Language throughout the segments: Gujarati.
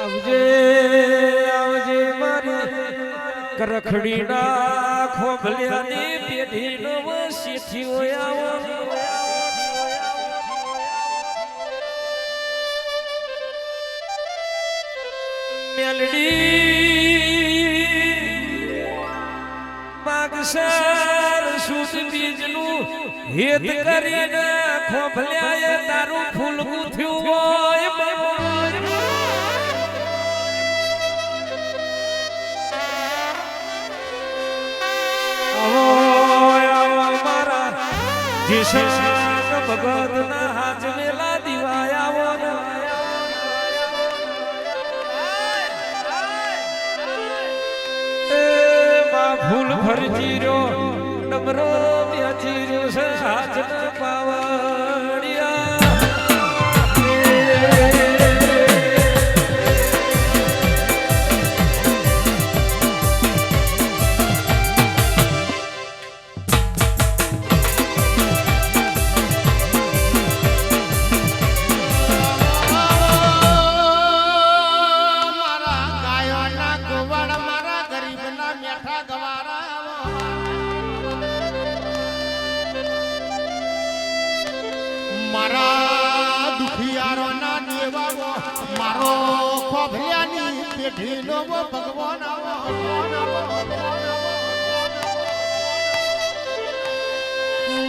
આવજે આવજે મારી કરખડી ના ખોભલ્યાની પેઢીનો શેઠીઓ આવો મેલડી માગસર સુદ બીજનું હેત કરીને ખોભલ્યાએ તારું ફૂલ ગુથ્યું હોય ભગત ના હાથ મેલા દિવાયા ફૂલ ભરજી રહ્યો ડમરો બેચી રહ્યો છે હાથ ના પાવડિયા મારા દુખિયારો ના દેવાવો મારો ખોભરિયાની પેઢીનો ભગવાન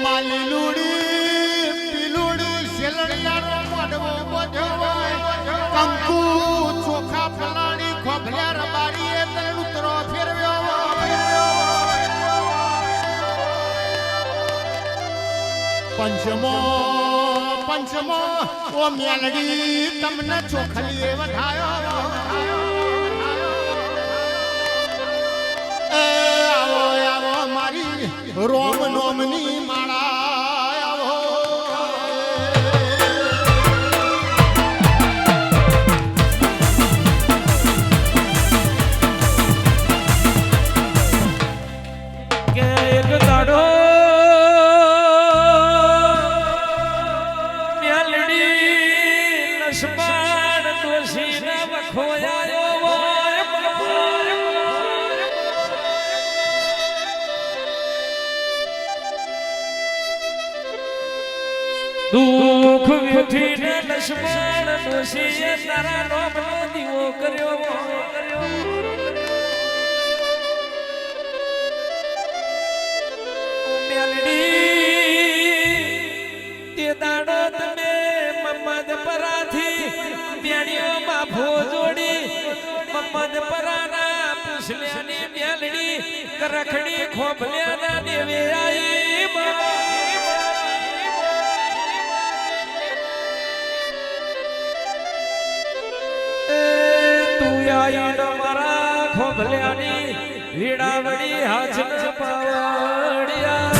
માલી લુડી પીલુડી સેલડિયાનો મોઢવો બોધ્યો કંકુ ચોખા ફલાણી ખોભરિયા રબારીએ તને ઉતરો ફેરવ્યો પંચમો ઓ મેલડી તમને ચોખલીએ વધાયો આવો આવો મારી રોમ નોમની માળા આવો કે એક દાડો દુઃખ વિઠીને લક્ષ્મણ દોષીએ તારા નામનો દીવો કર્યો મેલડી તે દાડો તમે મમ્મદ પરાથી બેણીઓમાં ભો જોડી મમ્મદ પરાના પૂછલ્યાની મેલડી કરખડી ખોભલ્યાના દેવે આવી મારા ખોભલ્યાની વીડાવડી હાથ ન પાવડિયા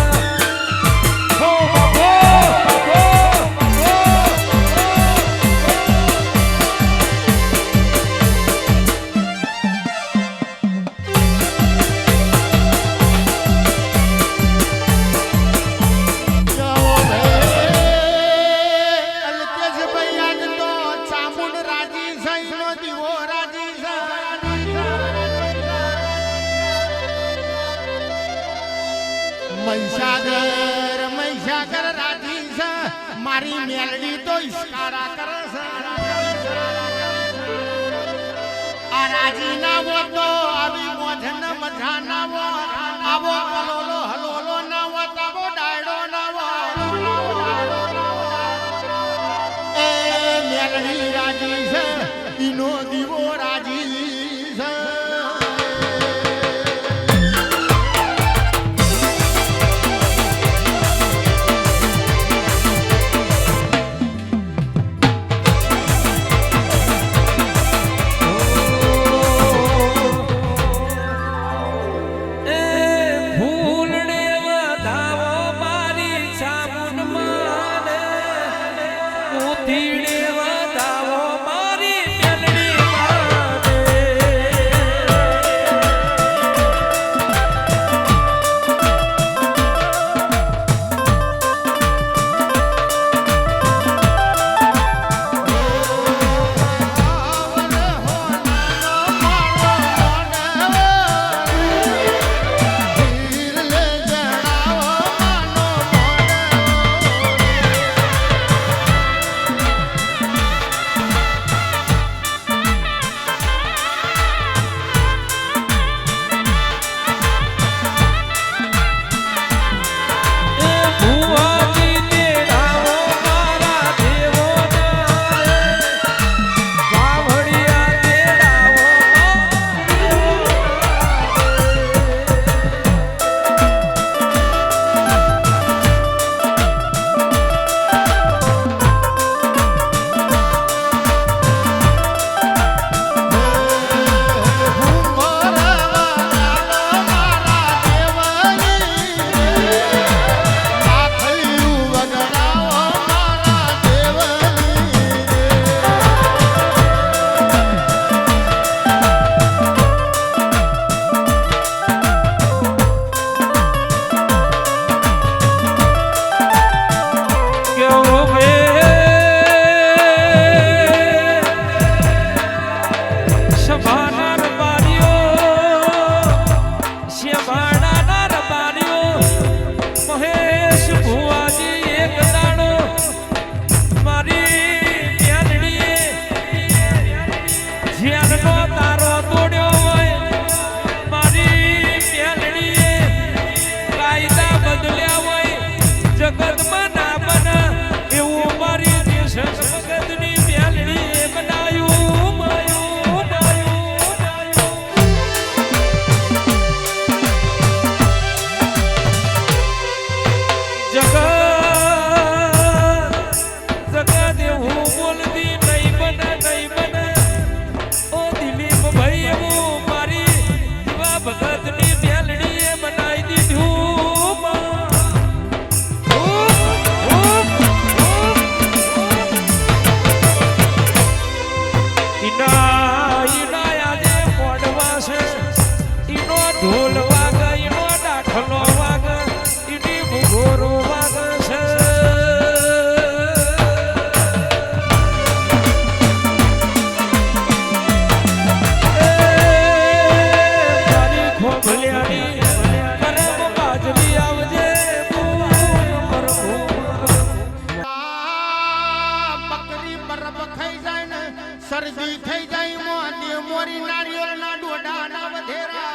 મહીસાગર રાજી છે મારી મેલડી તો ઇશારા કરે છે આ રાજી ના હો તો આવી મોઢ ન મજા ના હો આવો હલોલો હલોલો ના હો તાવો ડાયડો ના હો એ મેલડી રાજી છે ઈનો દીવો રાજી છે ધીડે વધાવો મારી મેલડી માને ઈના આજે મોડવા છે ઈનો ઢોલ વાગ ઈનો દાખલો વાગ ઈની મુગોરો વાગ છે મારી ખોભલિયાની કરમ બાજરી આવજે બકરી બરફ ખાઈ જાય ને શરદી થઈ જાય મોદી મોરી નારિયેળ ના ડોડા ના વધેરા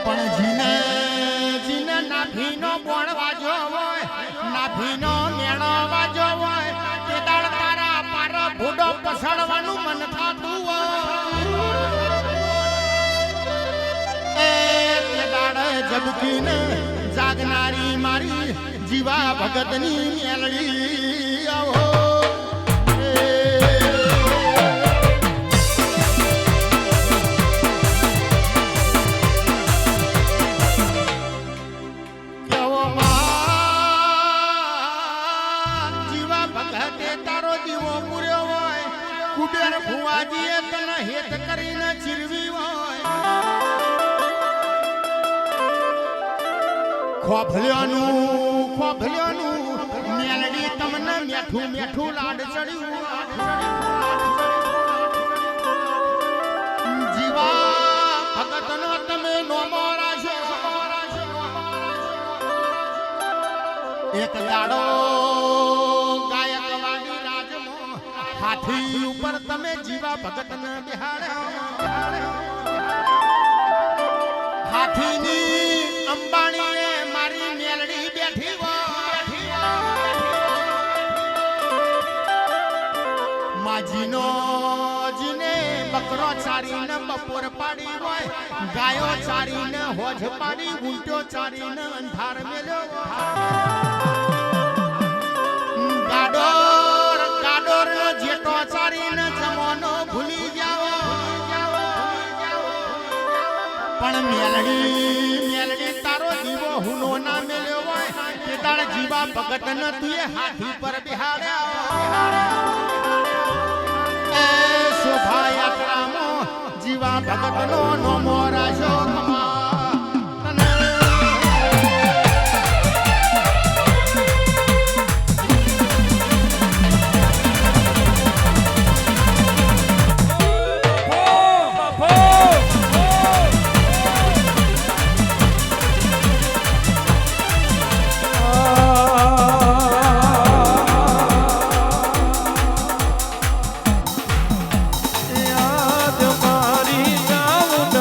પણ જીને જીને નાભીનો બોણ વાજો હોય નાભીનો મેણો વાજો હોય તે દાળ તારા પાર ભૂડો પસડવાનું મન થાતું હોય તે દાડ જબકીને જાગનારી મારી જીવા ભગતની મેલડી આવો કેવો માં જીવા ભગતે તારો દીવો પૂર્યો હોય કુબેર ભુવાજીએ તને હેત કરીને ચીરવી હોય ખોભલ્યાનું મેલડી તમને મેઠું મેઠું લાડ ચડ્યું જીવા ભગતનો તમે નોમો રાશો એક દાડો ગાયકવાડી રાજમાં હાથી ઉપર તમે જીવા ભગતને બિહાડ્યો હાથીની અંબાણીએ મારી મેલડી બેઠી માજીનો જીને બકરો ચારીને બપોર પાડી હોય ગાયો ચારીને હોજ પાડી ઉલટો ચારીને અંધાર મેલ્યો ગાડોર ગાડોર જેટો ચારીને જમવાનો ભૂલી જાવ પણ મેલડી તારો દીવો હુનો ના મેલ્યો હોય તે તાર જીવા ભગત ન તુએ હાથી પર બિહાડ્યા એ શોભાયાત્રામાં જીવા ભગતનો નોમો રાશો યાદ મારી જાઉં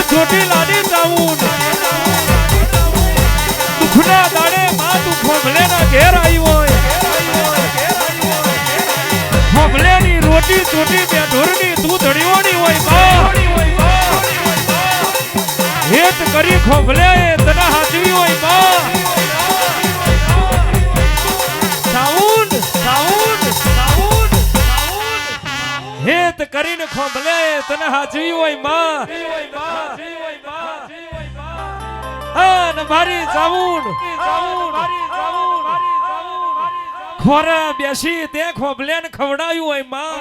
ચોટીલાની ચાઉંડ દુખના દાડે માં તું ખોભલેના ઘેર આવી હોય ખોભલેની રોટી ચોટી બે ઢોરની તું ધડીઓની હોય માં હેત કરી ખોભલે તને હાજવી હોય માં સાઉન્ડ સાઉન્ડ સાઉન્ડ હેત કરીને ખોભલે તને હાજવી હોય માં હા ને મારી સાઉન્ડ ખોરા બેસી તે ખોભલે ને ખવડાયું હોય માં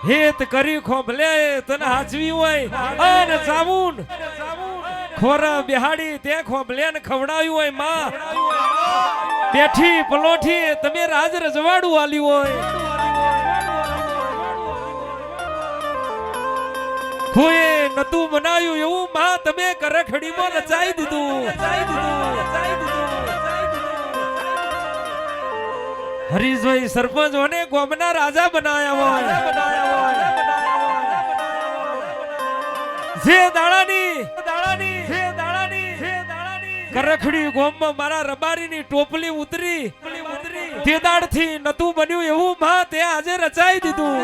હેત કરી ખોભલે તને હાજવી હોય અને સાઉન્ડ ખોરા બિહાડી તે ખોભલે ને ખવડાવ્યું હોય માં બેઠી પલોઠી તમે રાજ રજવાડું આલ્યું હોય કોઈ નતું બનાવ્યું એવું માં તમે કરખડીમાં નચાઈ દીધું હરીશભાઈ સરપંચ હોને ગોમના રાજા બનાયા હોય જે દાડાની કરખડી ગોમમાં મારા રબારીની ટોપલી ઉતરી તે દાડથી નતું બન્યું એવું માં તે આજે રચાઈ દીધું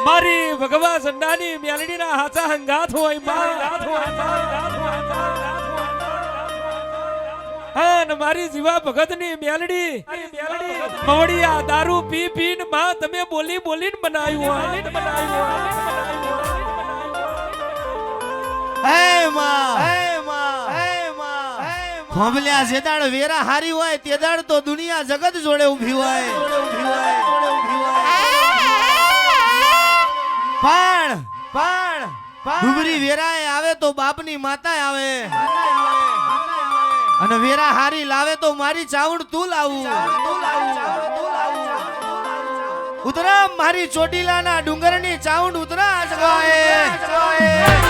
મારી ભગવા સંડાની મેલડીના હાચા હંગાથ હોય માં અને મારી જીવા ભગતની મેલડી મવડિયા દારૂ પી પીને માં તમે બોલી બોલીને બનાવ્યું ખોભલ્યા જે દાડ વેરા હારી હોય તે દાડ તો દુનિયા જગત જોડે ઊભી હોય પણ ડુબરી વેરાએ આવે તો બાપની માતા આવે અને વેરા હારી લાવે તો મારી ચાવડ તું લાવું ઉતરા મારી ચોટીલાના ડુંગરની ચાવડ ઉતરા જગાએ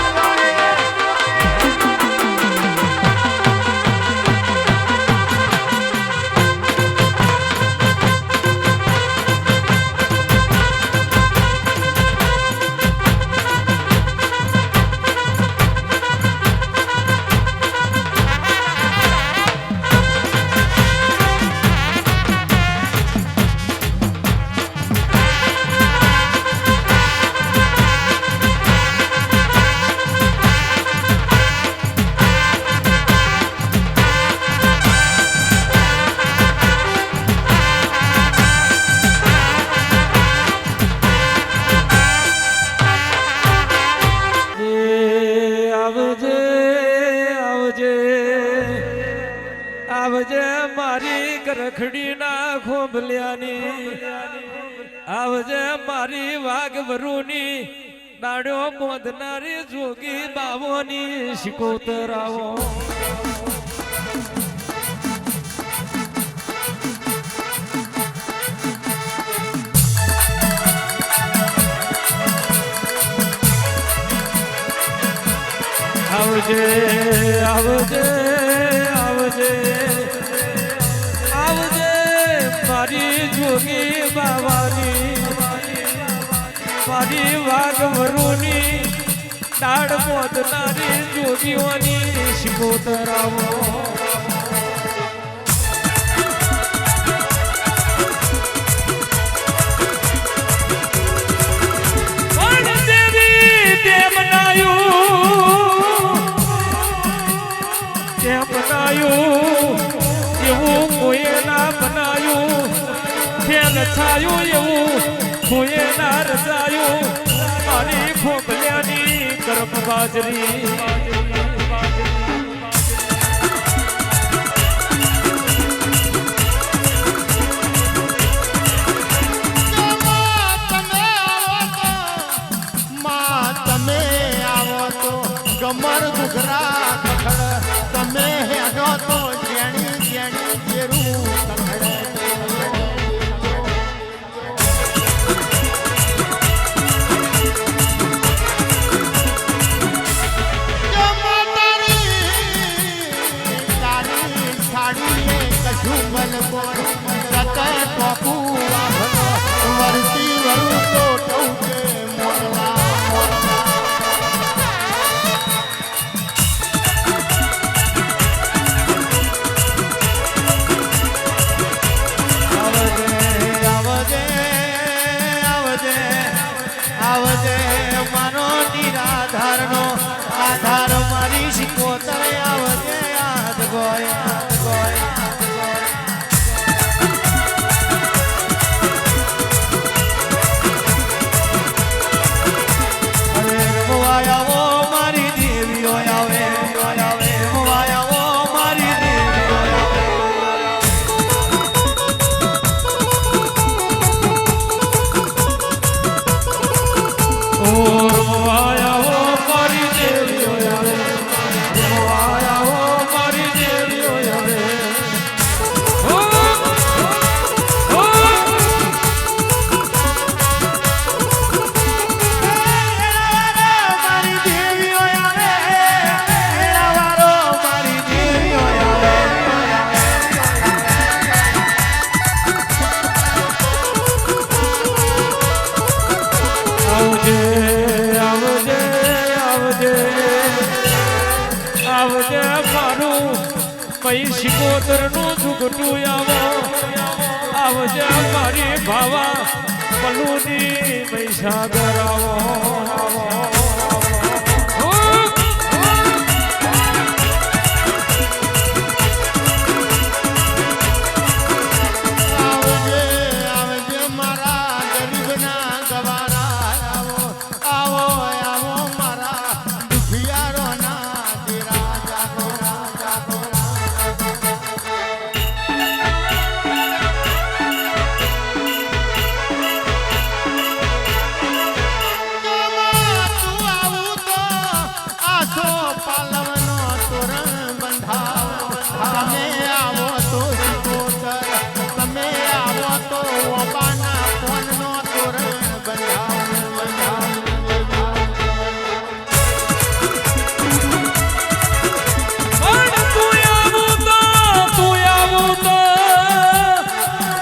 આવજે મારી કરખડી ના ખોભલ્યાની આવજે મારી વાઘવરુની દાડો બોંધનારી જોગી બાવોની શિકોતરાવો આવજે આવજે આવજે આવજે મારી જોગી બાવાની મારી વાઘવરુની દાડ મોદનારી જોગીઓની શિકોતરાવો એવું કોઈ ના બનાયું ખેલ છાયું એવું કોઈ ના રચાયું મારી ખોખલ્યાની કરમ બાજરી કમર ઘુઘરા કખડ તમે હેડો તો જેણી જેણી કેરું તારી સાડી કશું મન બોલ મય શિકોતર નું જુગટું આવજે મારી ભાવા પલુની મહીસાગર આવો આવજે આવજે મારા ગરીબના ગવારા આવો આવો આવો મારા દુખિયારોના દીરા જાગો જાગો તું આવું તો આસો પાલવનો તોરણ બંધાવ તમે આવો તો શિકોતર તમે આવો તો ઓબાના પોનનો તોરણ બંધાવ બંધાવ પણ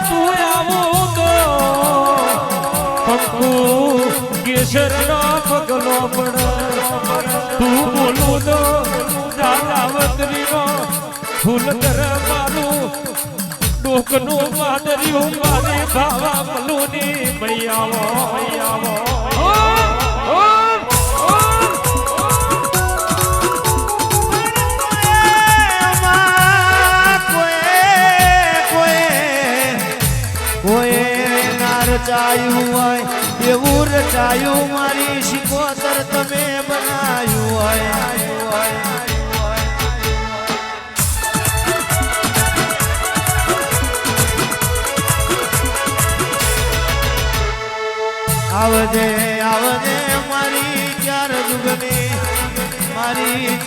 તું આવું તો પક્કુ કેસરનો પગલો પડ તું બોલું તો રાજાવતરીનો ફૂલ કર મારું ડોકનું વાદર્યું મારે ભાવા પલુની મૈયાવો રચાયું હોય એવું રચાયું મારી શિકોતર તમે બનાયું હોય આવજે આવજે મારી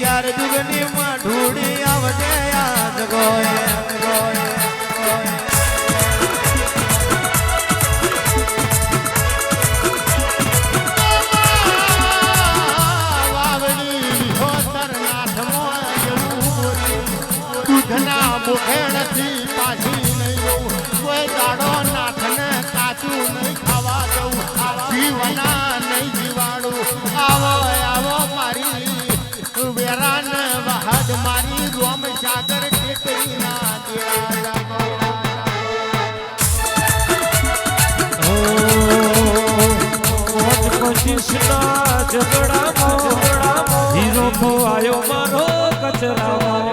ચાર જુગની માં ઢૂડી આવજે યાદ ગોય દૂધના મુખેણથી પાછી નહીં જવું કોઈ દાડો નાથને કાચું નહીં ખાવા દઉં જીવના નહીં જીવાડું આવો આવો મારી વેરાન વહાદ મારી રોમ સાગર ટેકરીના દેરા ઝઘડામાં હીરો ખોવાયો મારો કચરામાં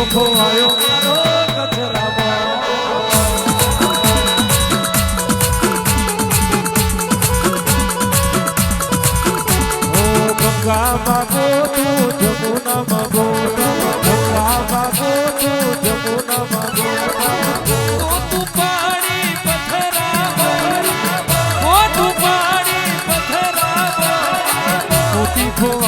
ખોવાયો મારો કચરામાં ગંગા બાબો તું જમુના બાબો ગંગા બાબો તું જમુના બાબો તું પાણી પથરા તું પાણી પથરા મોતી ખોવા